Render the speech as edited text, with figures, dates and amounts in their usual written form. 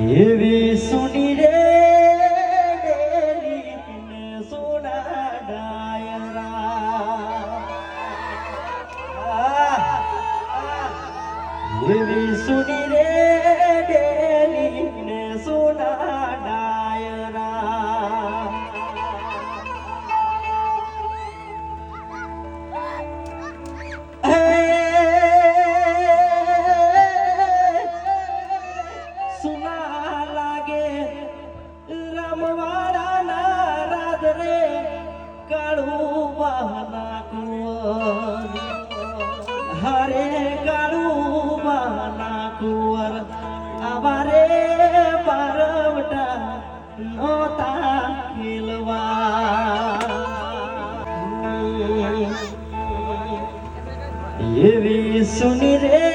એવી સુની રે ડેલીને સોના ડાયરા એવી સુની રે ડેલીને સોના ડાયરા સુના લાગે રામવાડા ના રાજ રે કાળું બહાના કુંવર હરે કાળું બહાના કુંવર આવારે પારવટા નોતા ખેલવા એવી સુની રે